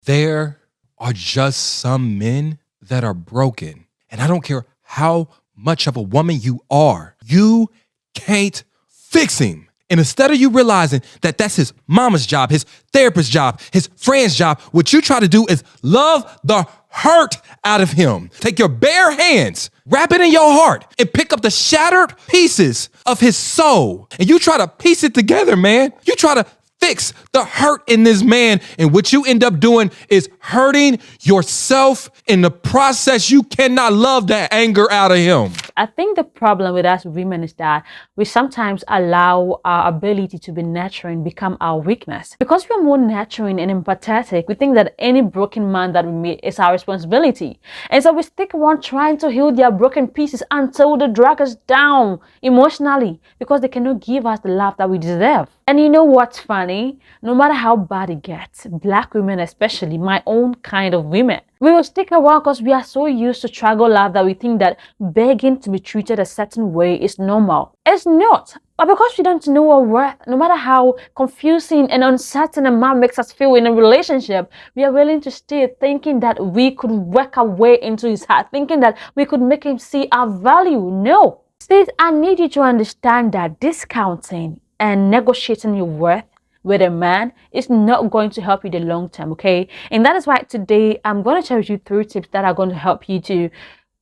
There are just some men that are broken. And I don't care how much of a woman you are, you can't fix him. And instead of you realizing that that's his mama's job, his therapist's job, his friend's job, what you try to do is love the hurt out of him. Take your bare hands, wrap it in your heart, and pick up the shattered pieces of his soul. And you try to piece it together, man. You try to fix the hurt in this man. And what you end up doing is hurting yourself. In the process, you cannot love that anger out of him. I think the problem with us women is that we sometimes allow our ability to be nurturing become our weakness. Because we're more nurturing and empathetic, we think that any broken man that we meet is our responsibility. And so we stick around trying to heal their broken pieces until they drag us down emotionally because they cannot give us the love that we deserve. And you know what's funny? No matter how bad it gets, black women especially, my own kind of women, we will stick around because we are so used to struggle love that we think that begging to be treated a certain way is normal. It's not. But because we don't know our worth, no matter how confusing and uncertain a man makes us feel in a relationship, we are willing to stay thinking that we could work our way into his heart, thinking that we could make him see our value. No. Sis, I need you to understand that discounting and negotiating your worth with a man is not going to help you the long term, okay? And that is why today I'm going to share with you 3 tips that are going to help you to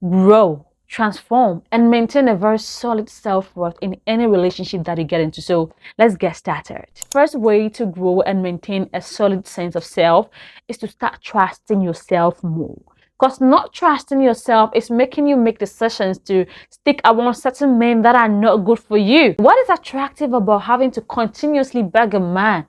grow, transform, and maintain a very solid self-worth in any relationship that you get into. So let's get started. First way to grow and maintain a solid sense of self is to start trusting yourself more. Because not trusting yourself is making you make decisions to stick around certain men that are not good for you. What is attractive about having to continuously beg a man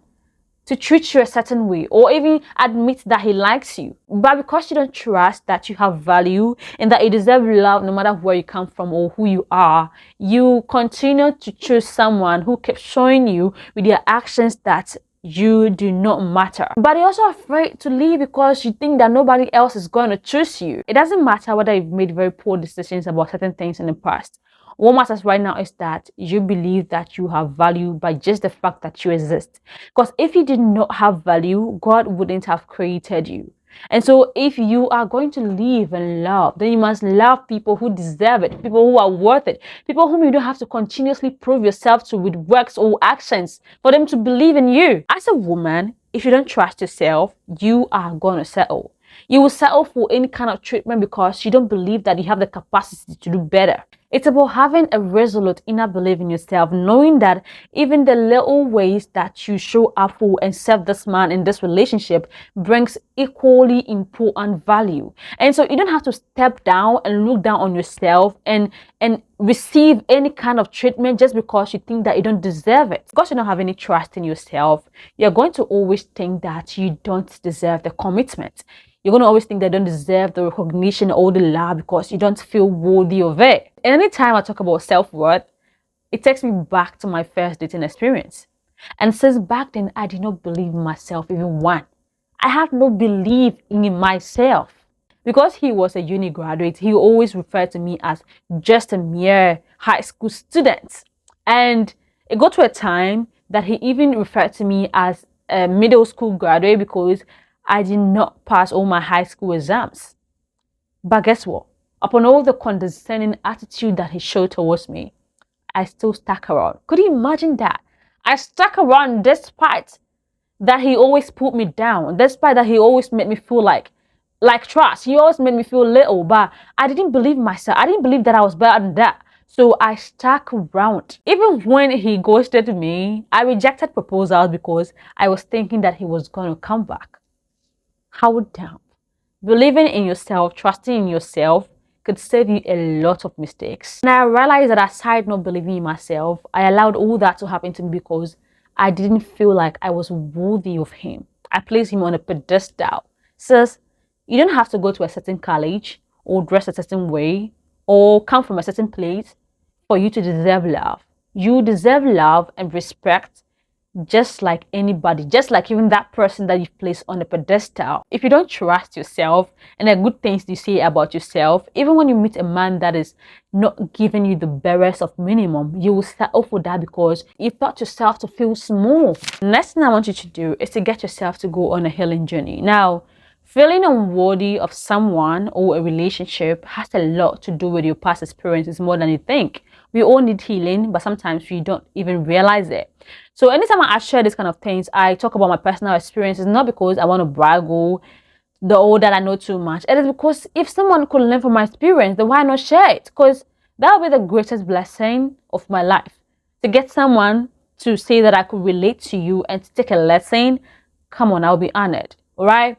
to treat you a certain way or even admit that he likes you? But because you don't trust that you have value and that you deserve love no matter where you come from or who you are, you continue to choose someone who keeps showing you with their actions that you do not matter. But you're also afraid to leave because you think that nobody else is going to choose you. It doesn't matter whether you've made very poor decisions about certain things in the past. What matters right now is that you believe that you have value by just the fact that you exist. Because if you did not have value, God wouldn't have created you. And so if you are going to live and love, then you must love people who deserve it, people who are worth it, people whom you don't have to continuously prove yourself to with works or actions for them to believe in you. As a woman, if you don't trust yourself, you are going to settle. You will settle for any kind of treatment because you don't believe that you have the capacity to do better. It's about having a resolute inner belief in yourself, knowing that even the little ways that you show up for and serve this man in this relationship brings equally important value. And so you don't have to step down and look down on yourself and receive any kind of treatment just because you think that you don't deserve it. Because you don't have any trust in yourself, you're going to always think that you don't deserve the commitment. You're going to always think they don't deserve the recognition or the love because you don't feel worthy of it. And anytime I talk about self-worth, it takes me back to my first dating experience. And since back then, I did not believe in myself even one. I had no belief in myself. Because he was a uni graduate, he always referred to me as just a mere high school student. And it got to a time that he even referred to me as a middle school graduate because I did not pass all my high school exams. But guess what? Upon all the condescending attitude that he showed towards me, I still stuck around. Could you imagine that? I stuck around despite that he always put me down, despite that he always made me feel like trash. He always made me feel little, but I didn't believe myself. I didn't believe that I was better than that. So I stuck around. Even when he ghosted me, I rejected proposals because I was thinking that he was going to come back. How damn. Believing in yourself, trusting in yourself could save you a lot of mistakes. And I realized that aside not believing in myself, I allowed all that to happen to me because I didn't feel like I was worthy of him. I placed him on a pedestal. Says, you don't have to go to a certain college or dress a certain way or come from a certain place for you to deserve love. You deserve love and respect just like anybody, just like even that person that you've placed on a pedestal. If you don't trust yourself and the good things you say about yourself, even when you meet a man that is not giving you the barest of minimum, you will settle for that because you taught yourself to feel small. Next thing I want you to do is to get yourself to go on a healing journey. Now, Feeling unworthy of someone or a relationship has a lot to do with your past experiences more than you think. We all need healing, but sometimes we don't even realize it. So anytime I share these kind of things, I talk about my personal experiences, not because I want to brag or that I know too much. It is because if someone could learn from my experience, then why not share it? Because that would be the greatest blessing of my life. To get someone to say that I could relate to you and to take a lesson, come on, I'll be honored. All right?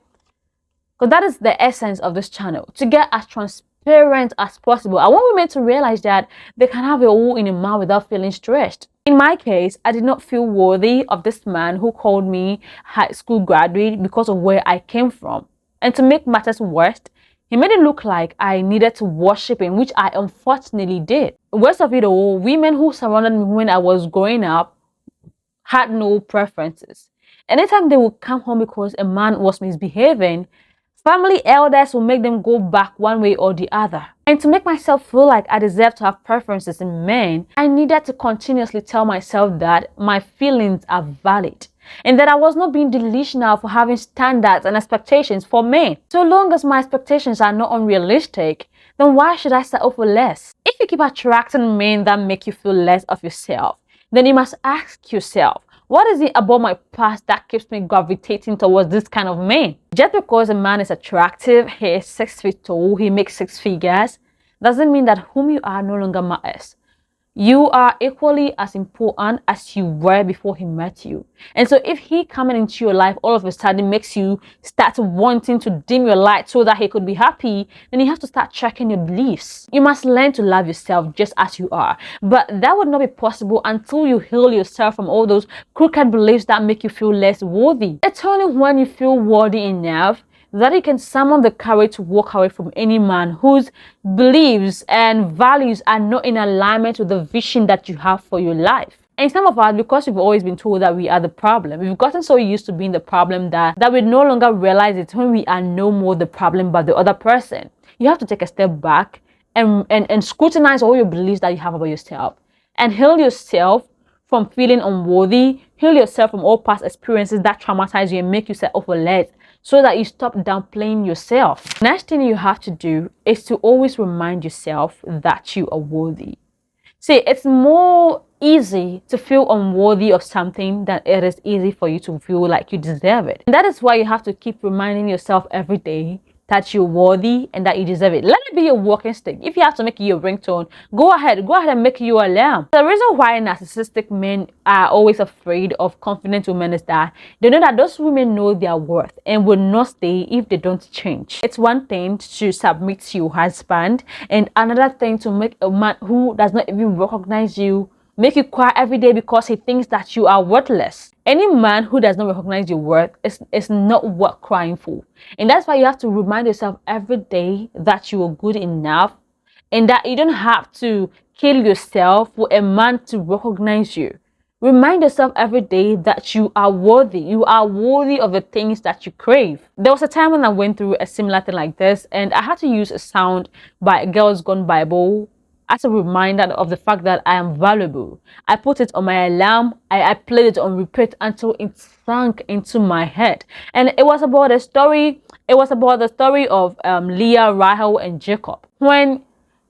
Because that is the essence of this channel, to get as transparent as possible. I want women to realize that they can have it all in a man without feeling stressed. In my case, I did not feel worthy of this man who called me high school graduate because of where I came from. And to make matters worse, he made it look like I needed to worship him, which I unfortunately did. Worst of it all, women who surrounded me when I was growing up had no preferences. Anytime they would come home because a man was misbehaving, family elders will make them go back one way or the other. And to make myself feel like I deserve to have preferences in men, I needed to continuously tell myself that my feelings are valid and that I was not being delusional for having standards and expectations for men. So long as my expectations are not unrealistic, then why should I settle for less? If you keep attracting men that make you feel less of yourself, then you must ask yourself, what is it about my past that keeps me gravitating towards this kind of man? Just because a man is attractive, he is 6 feet tall, he makes 6 figures, doesn't mean that whom you are no longer matters. You are equally as important as you were before he met you. And so if he coming into your life all of a sudden makes you start wanting to dim your light so that he could be happy, then you have to start checking your beliefs. You must learn to love yourself just as you are. But that would not be possible until you heal yourself from all those crooked beliefs that make you feel less worthy. It's only when you feel worthy enough that you can summon the courage to walk away from any man whose beliefs and values are not in alignment with the vision that you have for your life. And some of us, because we've always been told that we are the problem, we've gotten so used to being the problem that we no longer realize it when we are no more the problem but the other person. You have to take a step back and scrutinize all your beliefs that you have about yourself and heal yourself from feeling unworthy. Heal yourself from all past experiences that traumatize you and make you settle for less, so that you stop downplaying yourself. Next thing you have to do is to always remind yourself that you are worthy. See, it's more easy to feel unworthy of something than it is easy for you to feel like you deserve it. And that is why you have to keep reminding yourself every day that you're worthy and that you deserve it. Let it be your walking stick. If you have to make it your ringtone, go ahead and make it your alarm. The reason why narcissistic men are always afraid of confident women is that they know that those women know their worth and will not stay if they don't change. It's one thing to submit to your husband, and another thing to make a man who does not even recognize you make you cry every day because he thinks that you are worthless. Any man who does not recognize your worth is not worth crying for. And that's why you have to remind yourself every day that you are good enough and that you don't have to kill yourself for a man to recognize you. Remind yourself every day that you are worthy. You are worthy of the things that you crave. There was a time when I went through a similar thing like this, and I had to use a sound by Girls Gone Bible as a reminder of the fact that I am valuable. I put it on my alarm. I played it on repeat until it sank into my head. And it was about a story. It was about the story of Leah, Rahel, and Jacob. When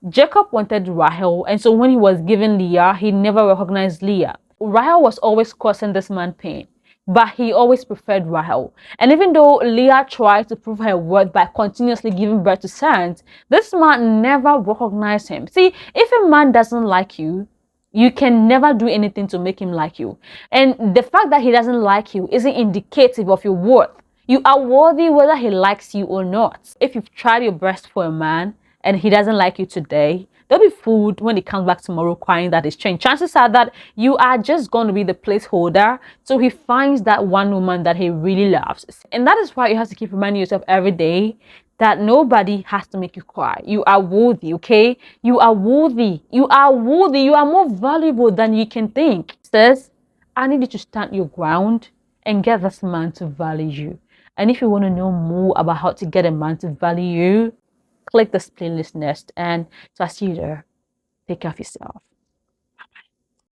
Jacob wanted Rahel, and so when he was given Leah, he never recognized Leah. Rahel was always causing this man pain, but he always preferred Rahel. And even though Leah tried to prove her worth by continuously giving birth to sons, this man never recognized him. See, if a man doesn't like you, you can never do anything to make him like you. And the fact that he doesn't like you isn't indicative of your worth. You are worthy whether he likes you or not. If you've tried your best for a man and he doesn't like you today, don't be fooled when he comes back tomorrow crying that he's changed. Chances are that you are just going to be the placeholder so he finds that one woman that he really loves. And that is why you have to keep reminding yourself every day that nobody has to make you cry. You are worthy, okay? You are worthy. You are worthy. You are more valuable than you can think. Sis, I need you to stand your ground and get this man to value you. And if you want to know more about how to get a man to value you, click this playlist next, and so I see you there. Take care of yourself.